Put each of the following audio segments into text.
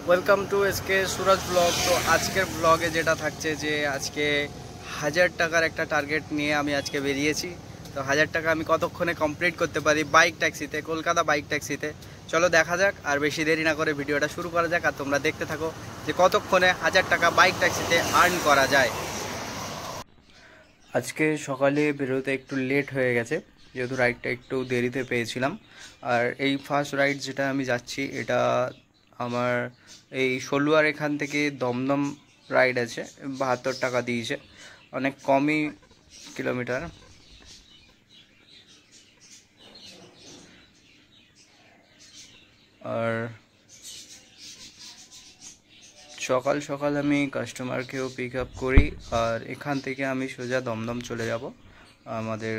Welcome to SK Suraj blog. তো আজকের ব্লগে যেটা থাকছে যে আজকে 1000 টাকার একটা টার্গেট নিয়ে আমি আজকে বেরিয়েছি। তো 1000 টাকা আমি কতক্ষণে কমপ্লিট করতে পারি বাইক ট্যাক্সিতে, কলকাতা বাইক ট্যাক্সিতে। চলো দেখা যাক, আর বেশি দেরি না করে ভিডিওটা শুরু করা যাক, আর তোমরা দেখতে থাকো যে কতক্ষণে 1000 টাকা বাইক ট্যাক্সিতে আর্ন করা যায়। আজকে সকালে বেরোতে একটু লেট হয়ে গেছে, যেহেতু রাইডটা একটু দেরিতে পেয়েছিলাম। আর এই ফার্স্ট রাইড যেটা আমি যাচ্ছি, এটা আমার এই সলুয়ার এখান থেকে দমদম রাইড আছে। 72 টাকা দিয়েছে, অনেক কমই কিলোমিটার। আর সকাল সকাল আমি কাস্টমারকেও পিক আপ করি, আর এখান থেকে আমি সোজা দমদম চলে যাব আমাদের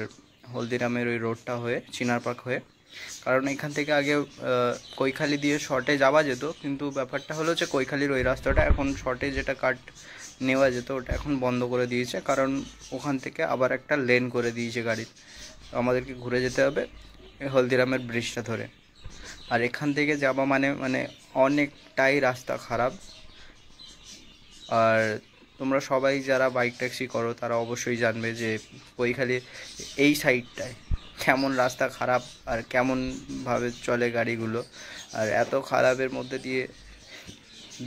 হলদিরামের ওই রোডটা হয়ে, চিনার পার্ক হয়ে। কারণ এখান থেকে আগে কৈখালি দিয়ে শর্টে যাওয়া যেত, কিন্তু ব্যাপারটা হলো যে কৈখালির ওই রাস্তাটা এখন শর্টে যেটা কাট নেওয়া যেত ওটা এখন বন্ধ করে দিয়েছে, কারণ ওখান থেকে আবার একটা লেন করে দিয়েছে গাড়ির। আমাদেরকে ঘুরে যেতে হবে হলদিরামের ব্রিজটা ধরে। আর এখান থেকে যাওয়া মানে মানে অনেকটাই রাস্তা খারাপ। আর তোমরা সবাই যারা বাইক ট্যাক্সি করো তারা অবশ্যই জানবে যে কৈখালির এই সাইডটায় কেমন রাস্তা খারাপ আর কেমনভাবে চলে গাড়িগুলো। আর এত খারাপের মধ্যে দিয়ে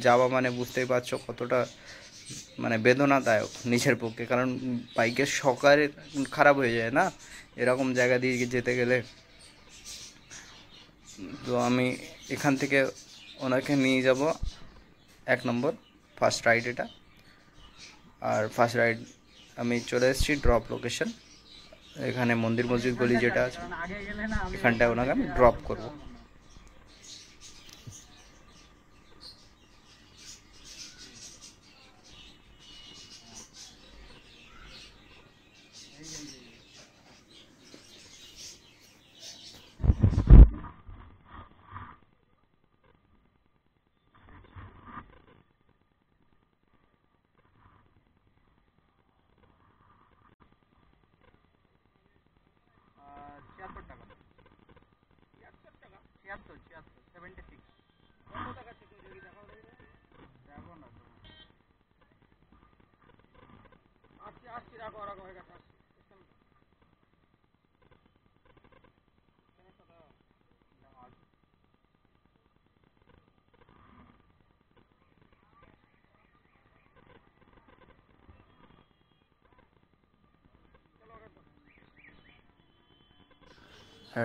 যাওয়া মানে বুঝতেই পারছো কতটা মানে বেদনাদায়ক নিজের পক্ষে, কারণ বাইকের শকার খারাপ হয়ে যায় না এরকম জায়গা দিয়ে যেতে গেলে। তো আমি এখান থেকে ওনাকে নিয়ে যাব 1 নম্বর ফার্স্ট রাইড এটা। আর ফার্স্ট রাইড আমি চলে এসেছি ড্রপ লোকেশন, এখানে মন্দির মসজিদ গলি যেটা আছে এখানটায় ওনাকে আমি ড্রপ করব।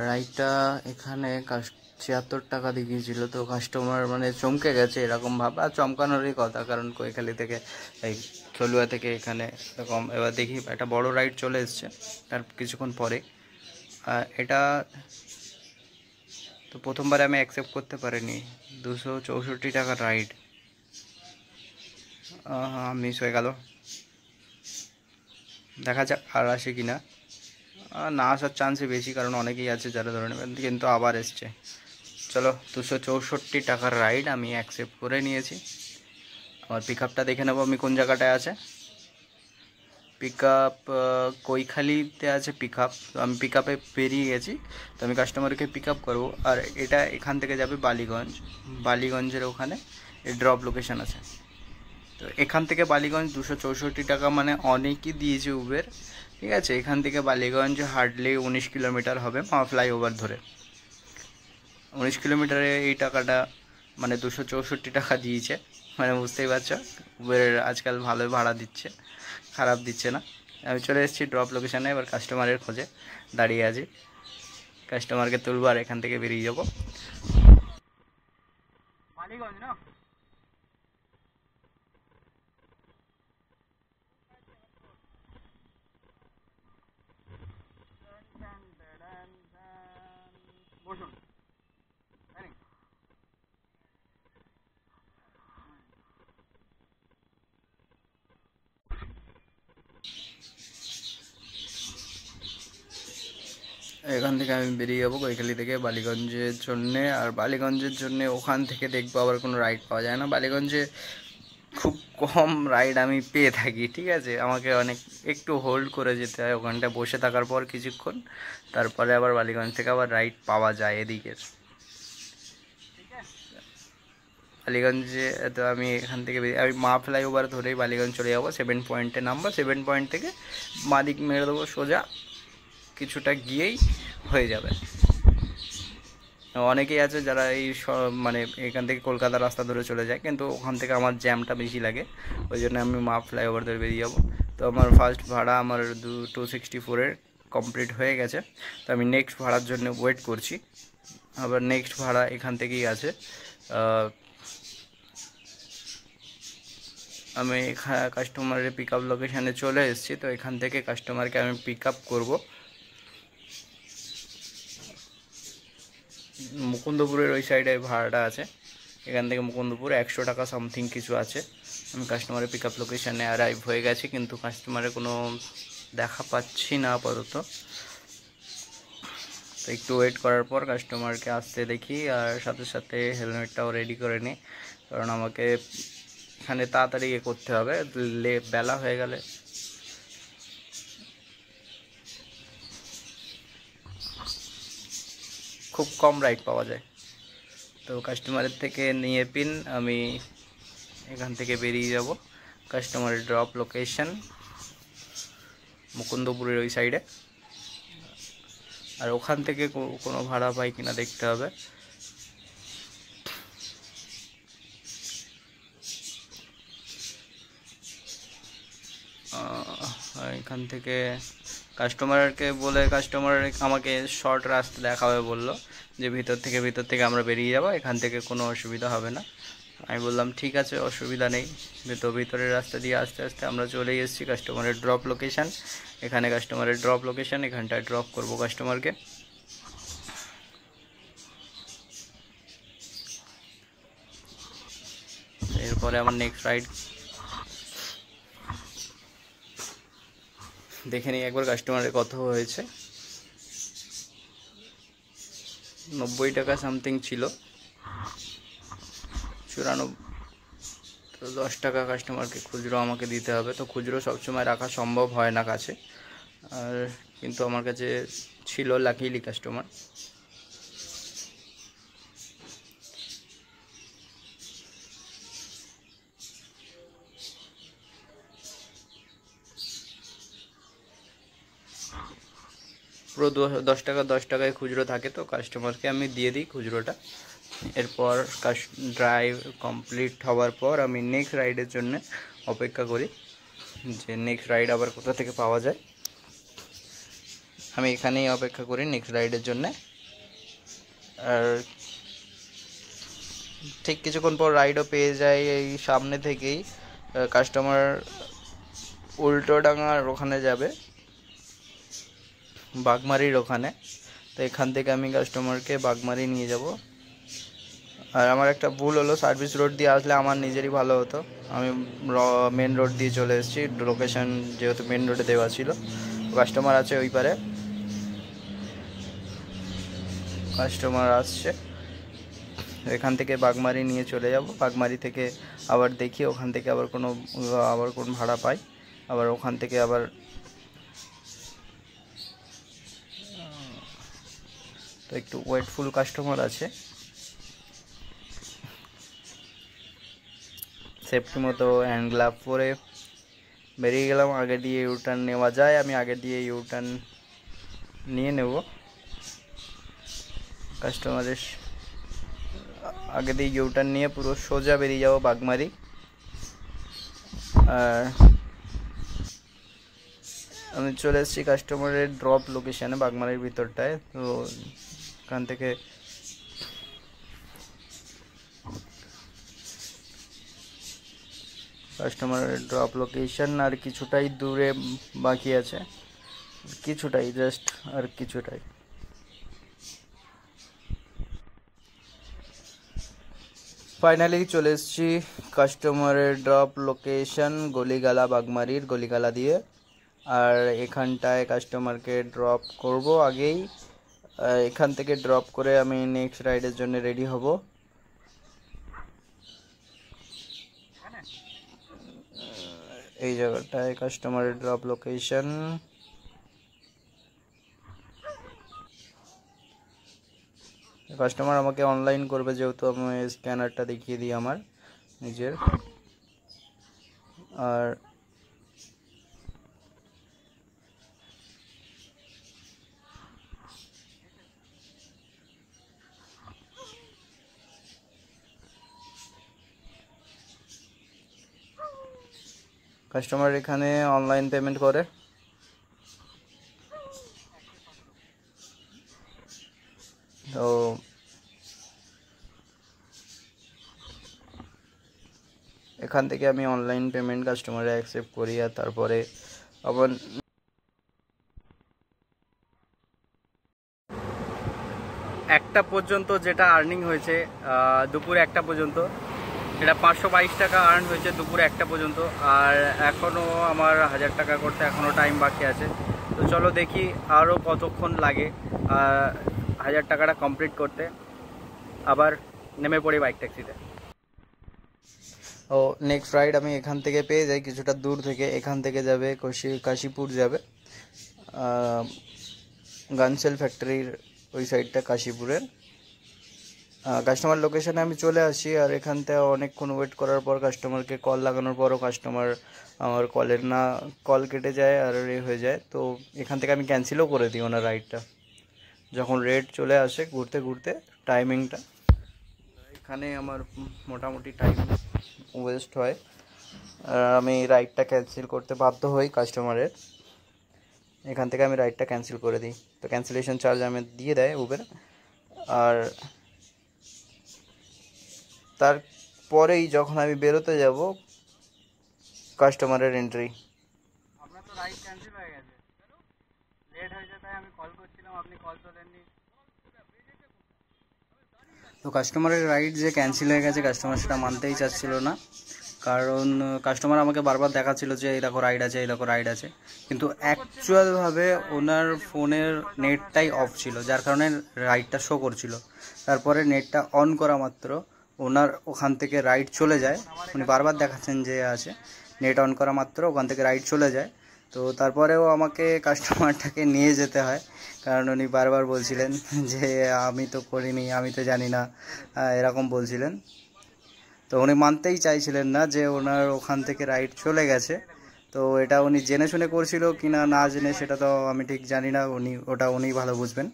রাইডটা এখানে 76 টাকা দেখিয়েছিল, তো কাস্টমার মানে চমকে গেছে এরকম ভাব, আর চমকানোরই কথা, কারণ কৈখালি থেকে এই চলুয়া থেকে এখানে এরকম। এবার দেখি একটা বড় রাইড চলে এসছে তার কিছুক্ষণ পরে। এটা তো প্রথমবারে আমি অ্যাকসেপ্ট করতে পারিনি। 264 টাকার রাইড মিস হয়ে গেল। দেখা যাক আর আসে কিনা। না আসার চান্সই বেশি, কারণ অনেকেই আছে যারা ধরে নেবেন, কিন্তু আবার এসছে। চলো, 264 টাকার রাইড আমি অ্যাকসেপ্ট করে নিয়েছি। আমার পিক আপটা দেখে নেবো আমি কোন জায়গাটায় আছে। পিক আপ কৈখালিতে আছে পিক আপ, তো আমি পিক আপে বেরিয়ে গেছি। তো আমি কাস্টমারকে পিক আপ করবো, আর এটা এখান থেকে যাবে বালিগঞ্জ। বালিগঞ্জের ওখানে ড্রপ লোকেশন আছে। তো এখান থেকে বালিগঞ্জ 264 টাকা মানে অনেকই দিয়েছে উবের। ঠিক আছে, এখান থেকে বালিগঞ্জ হার্ডলি 19 কিলোমিটার হবে ফ্লাইওভার ধরে। 19 কিলোমিটারে এই টাকাটা মানে 264 টাকা দিয়েছে, মানে বুঝতেই পারছো উবের আজকাল ভালোই ভাড়া দিচ্ছে, খারাপ দিচ্ছে না। আমি চলে এসেছি ড্রপ লোকেশানে, এবার কাস্টমারের খোঁজে দাঁড়িয়ে আছি। কাস্টমারকে তুলবো আর এখান থেকে বেরিয়ে যাবো মালিগঞ্জ না। বসুন। এখান থেকে আমি বেরিয়ে যাবো কৈখালি থেকে বালিগঞ্জের জন্যে। আর বালিগঞ্জের জন্যে ওখান থেকে দেখবো আবার কোনো রাইড পাওয়া যায় না। বালিগঞ্জে খুব কম রাইড আমি পেয়ে থাকি, ঠিক আছে। আমাকে অনেক একটু হোল্ড করে যেতে হয় ওখানটায়, বসে থাকার পর কিছুক্ষণ, তারপরে আবার বালিগঞ্জ থেকে আবার রাইড পাওয়া যায় এদিকের। বালিগঞ্জে তো আমি এখান থেকে আমি মা ফ্লাইওভার ধরেই বালিগঞ্জ চলে যাবো, 7 পয়েন্টে নামবো, 7 পয়েন্ট থেকে বাঁদিক মেরে দেবো সোজা, কিছুটা গিয়েই হয়ে যাবে। অনেকেই আছে যারা এই মানে এখান থেকে কলকাতা রাস্তা ধরে চলে যায়, কিন্তু ওখান থেকে আমার জ্যামটা বেশি লাগে, ওই জন্য আমি মা ফ্লাইওভার ধরে বেরিয়ে যাবো। তো আমার ফার্স্ট ভাড়া আমার 264-এর কমপ্লিট হয়ে গেছে। তো আমি নেক্সট ভাড়ার জন্য ওয়েট করছি। আবার নেক্সট ভাড়া এখান থেকেই আছে। আমি কাস্টমারের পিক আপ লোকেশানে চলে এসেছি। তো এখান থেকে কাস্টমারকে আমি পিক আপ করবো মুকুন্দপুরের ওই সাইডে ভাড়াটা আছে। এখান থেকে মুকুন্দপুর 100 টাকা সামথিং কিছু আছে। আমি কাস্টমারের পিক আপ লোকেশানে অ্যারাইভ হয়ে গেছি, কিন্তু কাস্টমারের কোনো দেখা পাচ্ছি না আপাতত। তো একটু ওয়েট করার পর কাস্টমারকে আসতে দেখি, আর সাথে সাথে হেলমেটটাও রেডি করে নিই, কারণ আমাকে এখানে তাড়াতাড়ি করতে হবে, বেলা হয়ে গেলে খুব কম রাইড পাওয়া যায়। তো কাস্টমারের থেকে নিয়ে পিন আমি এখান থেকে বেরিয়ে যাব। কাস্টমারের ড্রপ লোকেশন মুকুন্দপুরের ওই সাইডে, আর ওখান থেকে কোনো ভাড়া পাই কিনা দেখতে হবে। এখান থেকে কাস্টমারকে বলে কাস্টমার আমাকে শর্ট রাস্তা দেখাবে বললো, যে ভিতর থেকে আমরা বেরিয়ে যাব, এখান থেকে কোনো অসুবিধা হবে না। আমি বললাম ঠিক আছে, অসুবিধা নেই। তো ভিতরের রাস্তা দিয়ে আস্তে আস্তে আমরা চলেই এসেছি কাস্টমারের ড্রপ লোকেশান। এখানে কাস্টমারের ড্রপ লোকেশান, এখানটায় ড্রপ করব কাস্টমারকে। এরপরে আমার নেক্সট রাইড দেখে নিই একবার কাস্টমারের কত হয়েছে। 90 টাকা সামথিং ছিল, 94। তো 10 টাকা কাস্টমারকে খুচরো আমাকে দিতে হবে। তো খুচরো সবসময় রাখা সম্ভব হয় না কাছে, আর কিন্তু আমার কাছে ছিল লাকিলি কাস্টমার। পুরো 10 টাকায় খুচরো থাকে, তো কাস্টমারকে আমি দিয়ে দিই খুচরোটা। এরপর ড্রাইভ কমপ্লিট হওয়ার পর আমি নেক্সট রাইডের জন্য অপেক্ষা করি, যে নেক্সট রাইড আবার কোথা থেকে পাওয়া যায়। আমি এখানেই অপেক্ষা করি নেক্সট রাইডের জন্য। আর ঠিক কিছুক্ষণ পর রাইডও পেয়ে যায় এই সামনে থেকেই। কাস্টমার উল্টোডাঙার ওখানে যাবে, বাগমারির ওখানে। তো এখান থেকে আমি কাস্টমারকে বাগমারি নিয়ে যাব। আর আমার একটা ভুল হলো, সার্ভিস রোড দিয়ে আসলে আমার নিজেরই ভালো হতো। আমি মেন রোড দিয়ে চলে এসেছি, লোকেশন যেহেতু মেন রোডে দেওয়া ছিল। কাস্টমার আছে ওই পারে, কাস্টমার আসছে। এখান থেকে বাগমারি নিয়ে চলে যাব। বাগমারি থেকে আবার দেখি ওখান থেকে আবার কোন ভাড়া পাই, আবার ওখান থেকে আবার তো একটু ওয়েটফুল কাস্টমার আছে। সেফটি মতো হ্যান্ড গ্লাভ পরে বেরিয়ে গেলাম। আগে দিয়ে ইউটার্ন নেওয়া যায়, আমি আগে দিয়ে ইউটার্ন নিয়ে নেব। কাস্টমারের আগে দিয়ে ইউটার্ন নিয়ে পুরো সোজা বেরিয়ে যাব বাগমারি। আর আমি চলে এসেছি কাস্টমারের ড্রপ লোকেশানে বাগমারির ভিতরটায়। তো এখান থেকে কাস্টমারের ড্রপ লোকেশন আর কিছুটাই দূরে বাকি আছে, কিছুটাই জাস্ট, আর কিছুটাই। ফাইনালি চলে এসেছি কাস্টমারের ড্রপ লোকেশন গলিগালা, বাগমারির গলিগালা দিয়ে। আর এখানটায় কাস্টমারকে ড্রপ করব আগেই। এখান থেকে ড্রপ করে আমি নেক্সট রাইডের জন্য রেডি হব। এই জায়গাটায় কাস্টমারের ড্রপ লোকেশন। কাস্টমার আমাকে অনলাইন করবে, যেহেতু আমি স্ক্যানারটা দেখিয়ে দিই আমার নিজের। আর কাস্টমার এখানে অনলাইন পেমেন্ট করে। তো এখান থেকে আমি অনলাইন পেমেন্ট কাস্টমারে অ্যাকসেপ্ট করি, আর তারপরে আবার একটা পর্যন্ত যেটা আর্নিং হয়েছে, দুপুর 1টা পর্যন্ত, সেটা 522 টাকা আর্ন হয়েছে দুপুর 1টা পর্যন্ত। আর এখনও আমার 1000 টাকা করতে এখনও টাইম বাকি আছে। তো চলো দেখি আরও কতক্ষণ লাগে 1000 টাকাটা কমপ্লিট করতে। আবার নেমে পড়ি বাইক ট্যাক্সিতে। ও নেক্সট রাইড আমি এখান থেকে পেয়ে যাই, কিছুটা দূর থেকে। এখান থেকে যাবে কাশীপুর যাবে, গানসেল ফ্যাক্টরির ওই সাইডটা কাশীপুরের। কাস্টমার লোকেশানে আমি চলে আসি, আর এখান থেকে অনেকক্ষণ ওয়েট করার পর কাস্টমারকে কল লাগানোর পরও কাস্টমার আমার কল কেটে যায় আর হয়ে যায়। তো এখান থেকে আমি ক্যান্সেলও করে দিই ওনার রাইডটা, যখন রেট চলে আসে ঘুরতে ঘুরতে টাইমিংটা। এখানে আমার মোটামুটি টাইম ওয়েস্ট হয়, আর আমি রাইডটা ক্যান্সেল করতে বাধ্য হই কাস্টমারের। এখান থেকে আমি রাইডটা ক্যান্সেল করে দিই, তো ক্যান্সেলেশন চার্জ আমি দিয়ে দেয় উবের। আর তারপরেই যখন আমি বেরোতে যাব, কাস্টমারের এন্ট্রি। আপনার তো রাইড ক্যান্সেল হয়ে গেছে, লেট হয়েছে, তাই আমি কল করছিলাম, আপনি কল তোলেননি। তো কাস্টমারের রাইড যে ক্যান্সেল হয়ে গেছে, কাস্টমার সেটা মানতেই চাচ্ছিল না। কারণ কাস্টমার আমাকে বারবার দেখাচ্ছিল যে এই দেখো রাইড আছে, এই দেখো রাইড আছে, কিন্তু অ্যাকচুয়ালভাবে ওনার ফোনের নেটটাই অফ ছিল, যার কারণে রাইডটা শো করছিল। তারপরে নেটটা অন করা মাত্র ওনার ওখান থেকে রাইড চলে যায়। উনি বারবার দেখাচ্ছেন যে আছে, নেট অন করা মাত্র ওখান থেকে রাইড চলে যায়। তো তারপরেও আমাকে কাস্টমারটাকে নিয়ে যেতে হয়, কারণ উনি বারবার বলছিলেন যে আমি তো করিনি, আমি তো জানি না, এরকম বলছিলেন। তো উনি মানতেই চাইছিলেন না যে ওনার ওখান থেকে রাইড চলে গেছে। তো এটা উনি জেনে শুনে করছিল কি না না জেনে, সেটা তো আমি ঠিক জানি না, উনি ভালো বুঝবেন।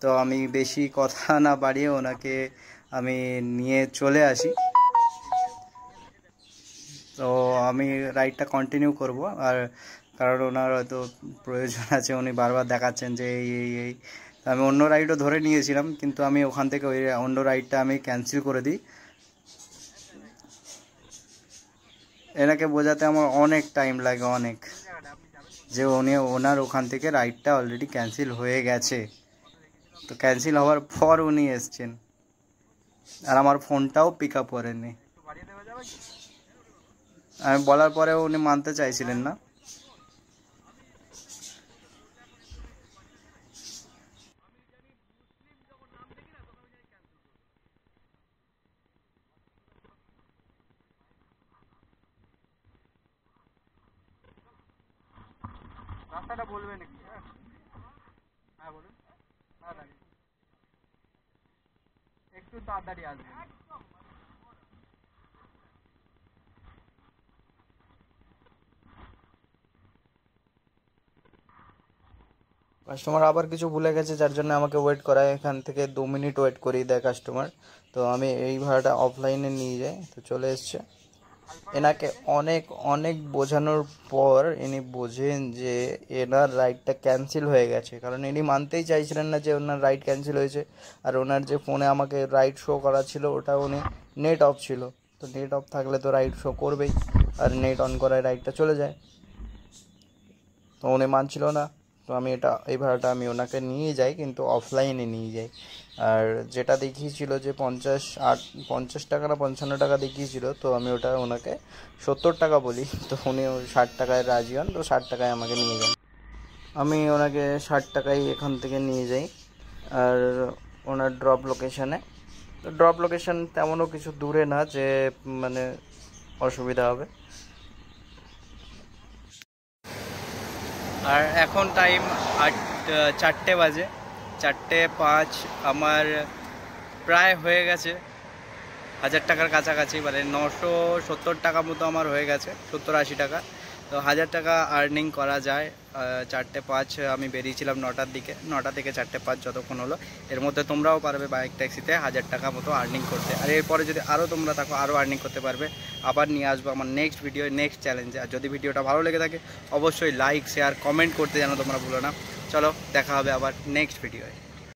তো আমি বেশি কথা না বাড়িয়ে ওনাকে আমি নিয়ে চলে আসি। তো আমি রাইডটা কন্টিনিউ করব, আর কারণ ওনার হয়তো প্রয়োজন আছে, উনি বারবার দেখাচ্ছেন যে এই আমি অন্য রাইডও ধরে নিয়েছিলাম, কিন্তু আমি ওখান থেকে ওই অন্য রাইডটা আমি ক্যান্সেল করে দিই। এনাকে বোঝাতে আমার অনেক টাইম লাগে, অনেক, যে ওনার ওখান থেকে রাইডটা অলরেডি ক্যান্সেল হয়ে গেছে। তো ক্যান্সেল হওয়ার পর উনি এসছেন, আর আমার ফোনটাও পিক আপ করেননি। আমি বলার পরেও উনি মানতে চাইছিলেন না। রাস্তাটা বলবেন নাকি? হ্যাঁ বলুন, তাড়াতাড়ি, একটু তাড়াতাড়ি আসবেন। কাস্টমার আবার কিছু ভুলে গেছে, যার জন্য আমাকে ওয়েট করায়, এখান থেকে 2 মিনিট ওয়েট করিয়ে দেয় কাস্টমার। তো আমি এই ভাড়াটা অফলাইনে নিয়ে যাই, তো চলে এসছে। এনাকে অনেক অনেক বোঝানোর পর ইনি বোঝেন যে এনার রাইডটা ক্যান্সেল হয়ে গেছে, কারণ ইনি মানতেই চাইছিলেন না যে ওনার রাইড ক্যান্সেল হয়েছে। আর ওনার যে ফোনে আমাকে রাইড শো করা ছিল, ওটা উনি নেট অফ ছিল। তো নেট অফ থাকলে তো রাইড শো করবেই, আর নেট অন করায় রাইডটা চলে যায়। তো উনি মানছিল না। তো আমি এই ভাড়াটা আমি ওনাকে নিয়ে যাই, কিন্তু অফলাইনে নিয়ে যাই। আর যেটা দেখিয়েছিল যে 50 টাকা না 55 টাকা দেখিয়েছিল, তো আমি ওটা ওনাকে 70 টাকা বলি। তো উনি 60 টাকায় রাজি হন, তো 60 টাকায় আমাকে নিয়ে যান। আমি ওনাকে 60 টাকায় এখান থেকে নিয়ে যাই, আর ওনার ড্রপ লোকেশানে। তো ড্রপ লোকেশান তেমনও কিছু দূরে না যে মানে অসুবিধা হবে। আর এখন টাইম 4টে বাজে, 4টে 5। আমার প্রায় হয়ে গেছে 1000 টাকার কাছাকাছি, মানে 970 টাকা মতো আমার হয়ে গেছে, 70-80 টাকা। তো 1000 টাকা আর্নিং করা যায়। 4:05 আমি বেরিয়েছিলাম 9টার দিকে, 9টা থেকে 4:05 যতক্ষণ হলো, এর মধ্যে তোমরাও পারবে বাইক ট্যাক্সিতে 1000 টাকা মতো আর্নিং করতে। আর এরপরে যদি আরও তোমরা থাকো আরও আর্নিং করতে পারবে। আবার নিয়ে আসবো আমার নেক্সট ভিডিও, নেক্সট চ্যালেঞ্জে। আর যদি ভিডিওটা ভালো লেগে থাকে অবশ্যই লাইক শেয়ার কমেন্ট করতে যেন তোমরা ভুলো না। চলো দেখা হবে আবার নেক্সট ভিডিওয়ে।